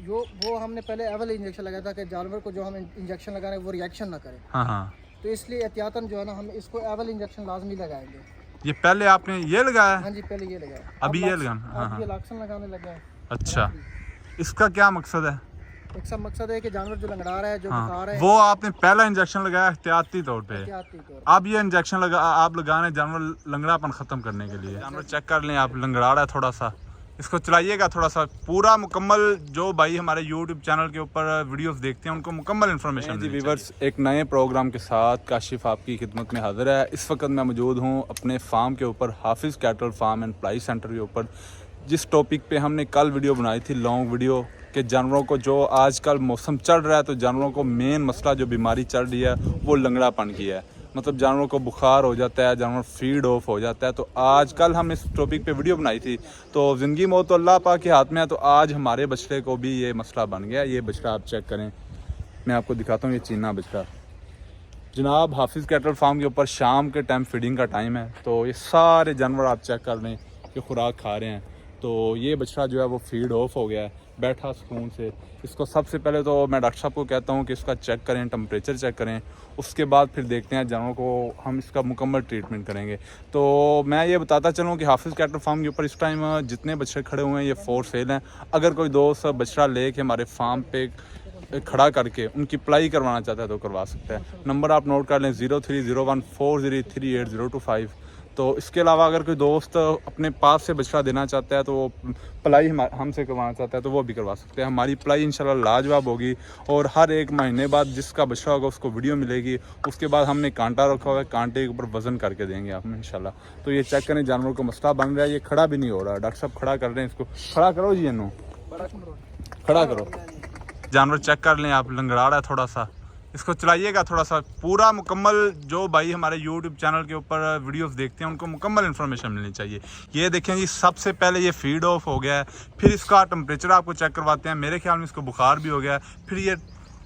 वो हमने पहले एवल इंजेक्शन लगाया था कि जानवर को जो हम इंजेक्शन लगा रहे हैं वो रिएक्शन ना करे। हाँ हाँ। तो इसलिए एहतियातन जो है ना हम इसको एवल इंजेक्शन लाजमी लगाएंगे। ये पहले आपने ये लगाया? हाँ जी, पहले ये लगाया। अभी ये लगाना? हाँ अब हाँ। ये लाक्सन लगाने लगे हैं। अच्छा, इसका क्या मकसद है? एक सब मकसद है कि जानवर जो लंगड़ा रहा है, जो बुखार है, वो आपने पहला इंजेक्शन लगाया एहतियाती तौर पे, एहतियाती तौर पे। अब ये इंजेक्शन आप लगा रहे हैं जानवर लंगड़ापन खत्म करने के लिए। जानवर चेक कर लें आप, लंगड़ा रहा है थोड़ा सा, इसको चलाइएगा थोड़ा सा पूरा मुकम्मल। जो भाई हमारे यूट्यूब चैनल के ऊपर वीडियोस देखते हैं उनको मुकम्मल इन्फॉर्मेशन जी। व्यूअर्स, एक नए प्रोग्राम के साथ काशिफ आपकी खिदमत में हाजिर है। इस वक्त मैं मौजूद हूँ अपने फार्म के ऊपर, Hafiz cattle farm and ply centre के ऊपर, जिस टॉपिक पे हमने कल वीडियो बनाई थी, लॉन्ग वीडियो, कि जानवरों को जो आजकल मौसम चल रहा है तो जानवरों को मेन मसला जो बीमारी चल रही है वो लंगड़ापन की है। मतलब जानवरों को बुखार हो जाता है, जानवर फीड ऑफ हो जाता है। तो आज कल हम इस टॉपिक पे वीडियो बनाई थी, तो ज़िंदगी मौत तो अल्लाह पाक के हाथ में है। तो आज हमारे बछड़े को भी ये मसला बन गया। ये बछड़ा आप चेक करें, मैं आपको दिखाता हूँ, ये चीना बछड़ा जनाब हाफिज़ कैटल फार्म के ऊपर शाम के टाइम फीडिंग का टाइम है। तो ये सारे जानवर आप चेक कर लें कि खुराक खा रहे हैं। तो ये बछड़ा जो है वो फीड ऑफ हो गया है, बैठा सुकून से। इसको सबसे पहले तो मैं डॉक्टर साहब को कहता हूँ कि इसका चेक करें, टेम्परेचर चेक करें, उसके बाद फिर देखते हैं जानवरों को हम इसका मुकम्मल ट्रीटमेंट करेंगे। तो मैं ये बताता चलूँ कि हाफिज़ कैटल फार्म के ऊपर इस टाइम जितने बछड़े खड़े हुए हैं ये फॉर सेल हैं। अगर कोई दोस्त बछड़ा ले के हमारे फार्म पे खड़ा करके उनकी प्लाई करवाना चाहता है तो करवा सकता है। नंबर आप नोट कर लें 0301403825। तो इसके अलावा अगर कोई दोस्त अपने पास से बछड़ा देना चाहता है तो वो प्लाई हमसे करवाना चाहता है तो वो भी करवा सकते हैं। हमारी प्लाई इंशाल्लाह लाजवाब होगी और हर एक महीने बाद जिसका बछड़ा होगा उसको वीडियो मिलेगी। उसके बाद हमने कांटा रखा हुआ है, कांटे के ऊपर वजन करके देंगे आप इंशाल्लाह। तो ये चेक करें, जानवर को मसला बन रहा है, ये खड़ा भी नहीं हो रहा। डॉक्टर साहब खड़ा कर रहे हैं इसको, खड़ा करो जी, इन्हों खड़ा करो। जानवर चेक कर लें आप, लंगड़ा रहा है थोड़ा सा, इसको चलाइएगा थोड़ा सा पूरा मुकम्मल। जो भाई हमारे यूट्यूब चैनल के ऊपर वीडियोस देखते हैं उनको मुकम्मल इन्फॉर्मेशन मिलनी चाहिए। ये देखें जी, सबसे पहले ये फीड ऑफ हो गया है, फिर इसका टेम्परेचर आपको चेक करवाते हैं। मेरे ख्याल में इसको बुखार भी हो गया है, फिर ये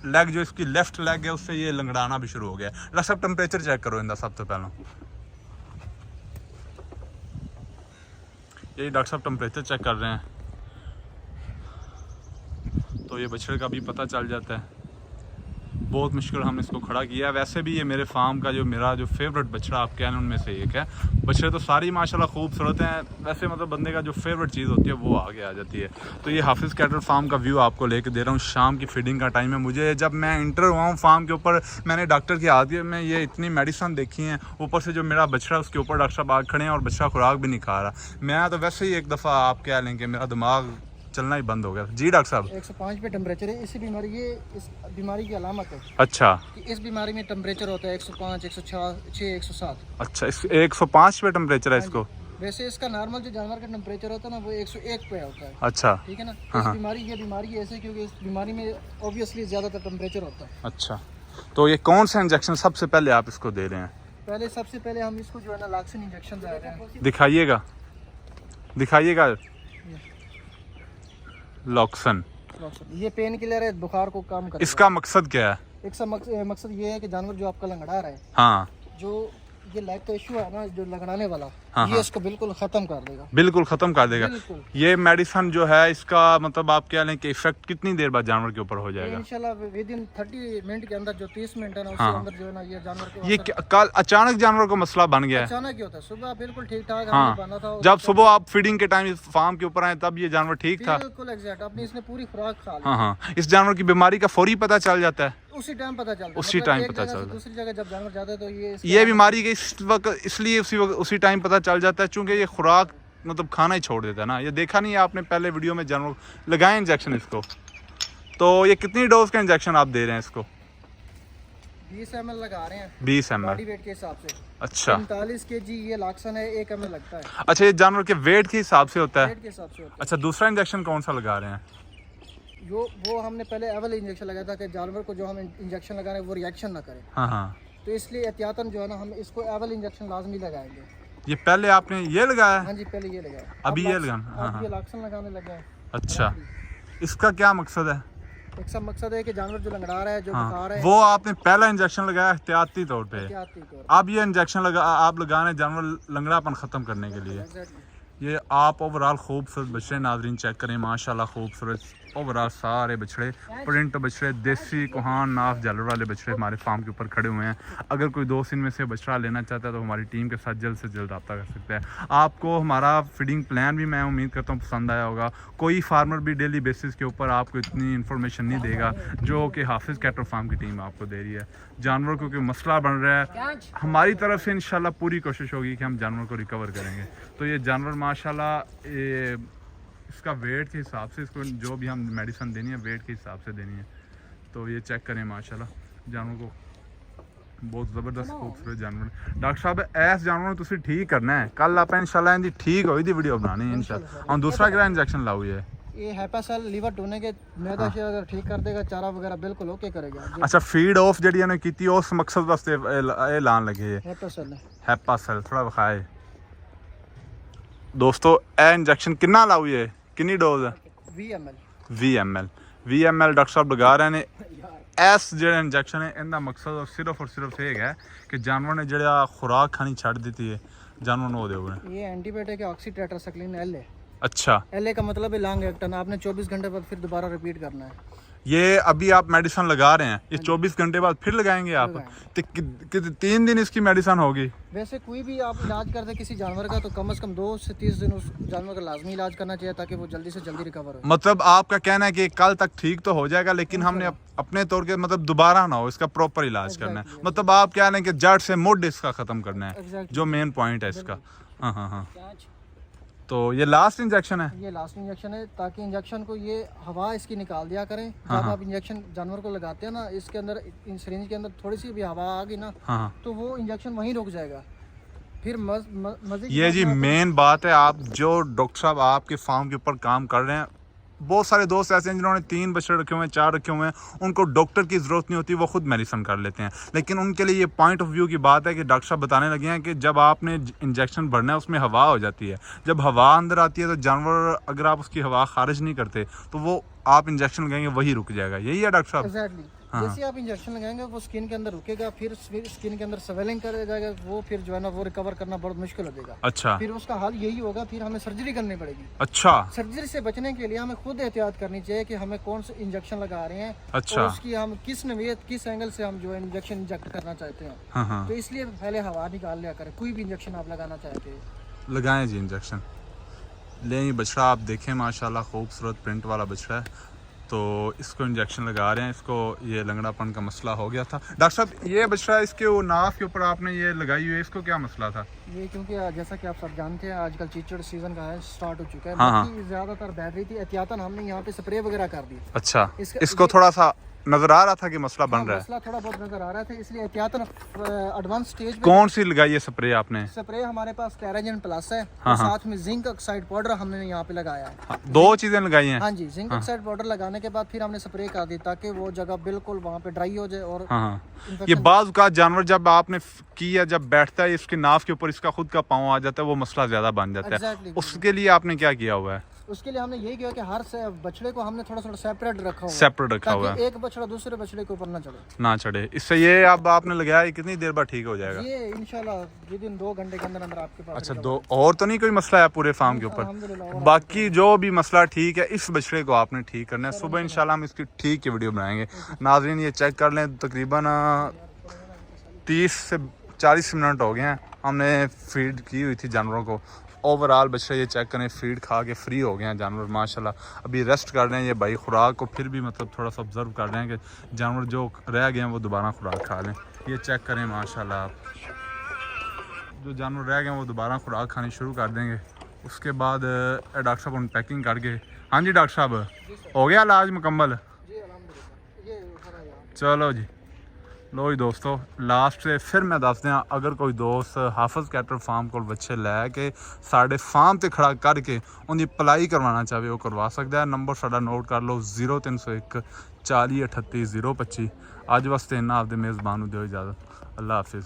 लेग जो इसकी लेफ्ट लेग है उससे ये लंगड़ाना भी शुरू हो गया है। डॉक्टर साहब टेम्परेचर चेक करो इनका सबसे पहले। यही डॉक्टर साहब टेम्परेचर चेक कर रहे हैं तो ये बछड़े का भी पता चल जाता है। बहुत मुश्किल हमने इसको खड़ा किया है। वैसे भी ये मेरे फार्म का मेरा जो फेवरेट बछड़ा आप कह लें उनमें से एक है। बछड़े तो सारी माशाल्लाह खूबसूरत हैं, वैसे मतलब बंदे का जो फेवरेट चीज़ होती है वो आगे आ जाती है। तो ये हाफिज़ कैटल फार्म का व्यू आपको लेके दे रहा हूँ। शाम की फीडिंग का टाइम है। मुझे जब मैं इंटर हुआ हूँ फार्म के ऊपर, मैंने डॉक्टर के हाथ में ये इतनी मेडिसन देखी हैं, ऊपर से जो मेरा बछड़ा उसके ऊपर डॉक्टर साहब आग खड़े हैं और बछड़ा खुराक भी नहीं खा रहा। मैं तो वैसे ही एक दफ़ा आप कह लें कि मेरा दिमाग चलना ही बंद हो गया। जी डॉक्टर साहब, 105 पे टेम्परेचर है। इसी बीमारी, ये इस बीमारी की अलामत है। अच्छा, कि इस बीमारी में टेम्परेचर होता है 105, 106, 107। अच्छा, इस 105 पे टेम्परेचर है इसको? वैसे इसका नॉर्मल जो जानवर का टेम्परेचर होता है ना वो 101 पे होता है। अच्छा, ठीक है ना। हाँ, इस बीमारी, ये बीमारी ऐसे क्योंकि इस बीमारी में ऑब्वियसली ज़्यादातर टेम्परेचर होता है। अच्छा, तो ये कौन सा इंजेक्शन सबसे पहले आप इसको दे रहे हैं? पहले सबसे पहले हम इसको जो है ना लाक्सन इंजेक्शन दे रहे हैं। दिखाइएगा, दिखाइएगा। लॉक्सन, ये पेन किलर है, बुखार को कम करेगा। इसका मकसद क्या है? एक मकसद ये है कि जानवर जो आपका लंगड़ा रहा है, हाँ, जो ये लाइफ का इशू है ना, जो लंगड़ाने वाला, हाँ, ये हाँ, इसको बिल्कुल खत्म कर देगा। बिल्कुल खत्म कर देगा। बिल्कुल। ये मेडिसिन जो है इसका मतलब आप क्या लें कि इफेक्ट कितनी देर बाद जानवर के ऊपर हो जाएगा? इंशाल्लाह विद इन 30 मिनट के अंदर, जो 30 मिनट है ना, उसके हाँ, अंदर जो है ना ये जानवर को ये कल अचानक जानवर को मसला बन गया है? अचानक ही होता है। सुबह बिल्कुल ठीक ठाक हाँ, बना था। जब सुबह आप फीडिंग के टाइम फार्म के ऊपर आए तब ये जानवर ठीक था? बिल्कुल एग्जैक्ट। अपनी इसने पूरी खुराक खा ली। हाँ हाँ, इस जानवर की बीमारी का फौरी पता चल जाता है? उसी टाइम पता चलता है। उसी टाइम पता चलता है। दूसरी जगह जब जानवर जाता है तो ये बीमारी के इस वक्त इसलिए उसी टाइम पता चल जाता है चूंकि ये खुराक मतलब खाना ही छोड़ देता है ना। ये देखा नहीं है आपने पहले वीडियो में, जानवर लगाए इंजेक्शन इसको। तो ये कितनी डोज का इंजेक्शन आप दे रहे हैं इसको? 20 ml लगा रहे हैं 20 ml बॉडी वेट के हिसाब से। अच्छा, 45 kg ये लाक्सन है, 1 ml लगता है। अच्छा, ये जानवर के वेट के हिसाब से होता है? वेट के हिसाब से होता है। अच्छा, दूसरा इंजेक्शन कौन सा लगा रहे हैं? वो हमने पहले एवल इंजेक्शन लगाया था कि जानवर को जो हम इंजेक्शन लगा रहे हैं वो रिएक्शन ना करे। हाँ हाँ, तो इसलिए एहतियातन जो है ना हम इसको एवल इंजेक्शन लाजमी लगाएंगे। ये पहले आपने ये लगाया? हाँ जी, पहले ये लगाया। अभी ये लगाना? हाँ अब ये हाँ, लाक्सन लगाने लगे हैं। अच्छा, इसका क्या मकसद है? एक सब मकसद है कि जानवर जो लंगड़ा रहा है, जो बुखार है, वो आपने पहला इंजेक्शन लगाया एहतियाती तौर पे, एहतियाती तौर अब ये इंजेक्शन आप लगा रहे हैं जानवर लंगड़ापन खत्म करने के लिए। पे। ये आप ओवरऑल खूबसूरत बच्चे नाजरीन चेक करें, माशाल्लाह खूबसूरत ओवरऑल सारे बछड़े प्रिंट बछड़े देसी कोहान नाफ जालर वाले बछड़े हमारे फार्म के ऊपर खड़े हुए हैं। अगर कोई दोस्त इनमें से बछड़ा लेना चाहता है तो हमारी टीम के साथ जल्द से जल्द रब्ता कर सकता है। आपको हमारा फीडिंग प्लान भी मैं उम्मीद करता हूँ पसंद आया होगा। कोई फार्मर भी डेली बेसिस के ऊपर आपको इतनी इन्फॉर्मेशन नहीं देगा जो कि हाफिज़ कैटल फार्म की टीम आपको दे रही है। जानवर को कोई मसला बन रहा है, हमारी तरफ से इंशाल्लाह पूरी कोशिश होगी कि हम जानवर को रिकवर करेंगे। तो ये जानवर माशाल्लाह इसका वेट के हिसाब से इसको जो भी हम मेडिसिन देनी है वेट के हिसाब से देनी है। तो ये चेक करें माशाल्लाह जानवर को, बहुत ज़बरदस्त खूबसूरत जानवर। डॉक्टर साहब ऐस जानवर तुम ठीक करना है, कल आप इंशाल्लाह इनकी ठीक होई दी वीडियो बनानी है इंशाल्लाह। और दूसरा क्या इंजेक्शन लाओ ये हैपासेल लीवर टूने के मैदा से अगर ठीक कर देगा, चारा वगैरह बिल्कुल ओके करेगा। अच्छा फीड ऑफ जड़ी ने कीती उस मकसद वास्ते ए लान लगे है हैपासेल थोड़ा बखाए दोस्तों। ए इंजेक्शन कितना लाओ ये कितनी डोज है? 20 ml डॉक्टर साहब लगा रहे ने। एस जो इंजेक्शन है इनका मकसद और सिर्फ ये है कि जानवर ने जड़ा खुराक खानी छड़ दी है जानवर ने वो ये एंटीबायोटिक है ऑक्सीटेट्रासाइक्लिन एल है। अच्छा एल का मतलब है लॉन्ग एक्टन, आपने 24 घंटे बाद फिर दोबारा रिपीट करना है। ये अभी आप मेडिसिन लगा रहे हैं, ये 24 घंटे बाद फिर लगाएंगे आप? तो 3 दिन इसकी मेडिसिन होगी? वैसे कोई भी आप इलाज करते किसी जानवर का तो कम से कम 2 से 30 दिन उस जानवर का लाजमी इलाज करना चाहिए ताकि वो जल्दी से जल्दी रिकवर हो। मतलब आपका कहना है कि कल तक ठीक तो हो जाएगा लेकिन हमने अपने तौर के मतलब दोबारा ना हो, इसका प्रॉपर इलाज करना है। मतलब आप कह रहे हैं कि जड़ से मुड इसका खत्म करना है, जो मेन पॉइंट है इसका। हाँ। तो ये लास्ट इंजेक्शन है? ये लास्ट इंजेक्शन है ताकि इंजेक्शन को ये हवा इसकी निकाल दिया करें। जब आप इंजेक्शन जानवर को लगाते हैं ना, इसके अंदर इन सिरिंज के अंदर थोड़ी सी भी हवा आ गई ना तो वो इंजेक्शन वहीं रुक जाएगा। फिर मजे ये जी मेन बात है। आप जो डॉक्टर साहब आपके फार्म के ऊपर काम कर रहे हैं, बहुत सारे दोस्त ऐसे हैं जिन्होंने 3 बछड़े रखे हुए हैं, 4 रखे हुए हैं, उनको डॉक्टर की ज़रूरत नहीं होती, वो खुद मेडिसिन कर लेते हैं। लेकिन उनके लिए ये पॉइंट ऑफ व्यू की बात है कि डॉक्टर साहब बताने लगे हैं कि जब आपने इंजेक्शन भरना है उसमें हवा हो जाती है। जब हवा अंदर आती है तो जानवर अगर आप उसकी हवा खारिज नहीं करते तो वो आप इंजेक्शन लगाएंगे वही रुक जाएगा। यही है डॉक्टर साहब? एग्जैक्टली। जैसे आप इंजेक्शन लगाएंगे वो स्किन के अंदर रुकेगा, फिर स्किन के अंदर स्वेलिंग कर जाएगा, वो फिर जो है ना वो रिकवर करना बहुत मुश्किल हो जाएगा। अच्छा। फिर उसका हाल यही होगा, फिर हमें सर्जरी करनी पड़ेगी। अच्छा। सर्जरी से बचने के लिए हमें खुद एहतियात करनी चाहिए कि हमें कौन से इंजेक्शन लगा रहे हैं। अच्छा। और उसकी हम किस नवीयत किस एंगल से हम जो है इंजेक्शन इंजेक्ट करना चाहते हैं। तो इसलिए पहले हवा निकाल लिया करें। कोई भी इंजेक्शन आप लगाना चाहते हैं लगाएं जी इंजेक्शन। ले बछड़ा आप देखें माशाल्लाह खूबसूरत प्रिंट वाला बछड़ा है। तो इसको इंजेक्शन लगा रहे हैं, इसको ये लंगड़ापन का मसला हो गया था। डॉक्टर साहब ये बछड़ा इसके वो नाफ के ऊपर आपने ये लगाई हुई है, इसको क्या मसला था? ये क्योंकि जैसा कि आप सब जानते हैं आजकल चीचड़ सीजन का है, स्टार्ट हो चुका है। हाँ। ज्यादातर बह रही थी, एहतियातन हमने यहाँ पे स्प्रे वगैरह कर दी। अच्छा। इसको थोड़ा सा नजर आ रहा था कि मसला बन रहा है? मसला थोड़ा बहुत नजर आ रहा था, इसलिए एहतियातन एडवांस स्टेज पे। कौन सी लगाई है स्प्रे आपने? स्प्रे हमारे पास कैराजन प्लस है। हाँ। और साथ में जिंक ऑक्साइड पाउडर हमने यहाँ पे लगाया है। हाँ। 2 चीजें लगाई हैं? हाँ जी। जिंक ऑक्साइड पाउडर लगाने के बाद फिर हमने स्प्रे कर दी ताकि वो जगह बिल्कुल वहाँ पे ड्राई हो जाए। और ये बाज़ का जानवर जब आपने किया जब बैठता है इसके नाफ के ऊपर इसका खुद का पाँव आ जाता है, वो मसला ज्यादा बन जाता है। उसके लिए आपने क्या किया हुआ है? उसके लिए हमने यही किया कि हर बछड़े को हमने थोड़ा सेपरेट रखा हुआ है। एक बछड़ा दूसरे बछड़े के ऊपर ना चढ़े। इससे ये अब आपने लगाया कितनी देर बाद ठीक हो जाएगा? ये इंशाल्लाह विदिन 2 घंटे के अंदर आपके पास। अच्छा 2 और तो नहीं कोई मसला है पूरे फार्म के ऊपर? बाकी जो भी मसला ठीक है इस बछड़े को आपने ठीक करना है। सुबह इंशाल्लाह हम इसकी ठीक की वीडियो बनाएंगे। नाज़रीन ये चेक कर लें, तकरीबन 30 से 40 मिनट हो गए हैं हमने फीड की हुई थी जानवरों को। ओवरऑल बछड़े ये चेक करें फीड खा के फ्री हो गए हैं जानवर माशाल्लाह। अभी रेस्ट कर रहे हैं ये भाई, खुराक को फिर भी मतलब थोड़ा सा ऑब्जर्व कर रहे हैं कि जानवर जो रह गए हैं वो दोबारा खुराक खा लें। ये चेक करें माशाल्लाह, आप जो जानवर रह गए हैं वो दोबारा खुराक खानी शुरू कर देंगे। उसके बाद डॉक्टर साहब उन पैकिंग करके। हाँ जी डॉक्टर साहब हो गया इलाज मुकम्मल? चलो जी लो जी दोस्तों, लास्ट से फिर मैं दस दें, अगर कोई दोस्त हाफिज़ कैटल फार्म को बच्चे लैके साढ़े फार्म से खड़ा करके उनकी पलाई करवाना चाहे वो करवा सकता है। नंबर साढ़ा नोट कर लो 0301 40 38 025। अज वास्ते इन्ना आपके मेज़बान दो इजाज़त। अल्लाह हाफिज़।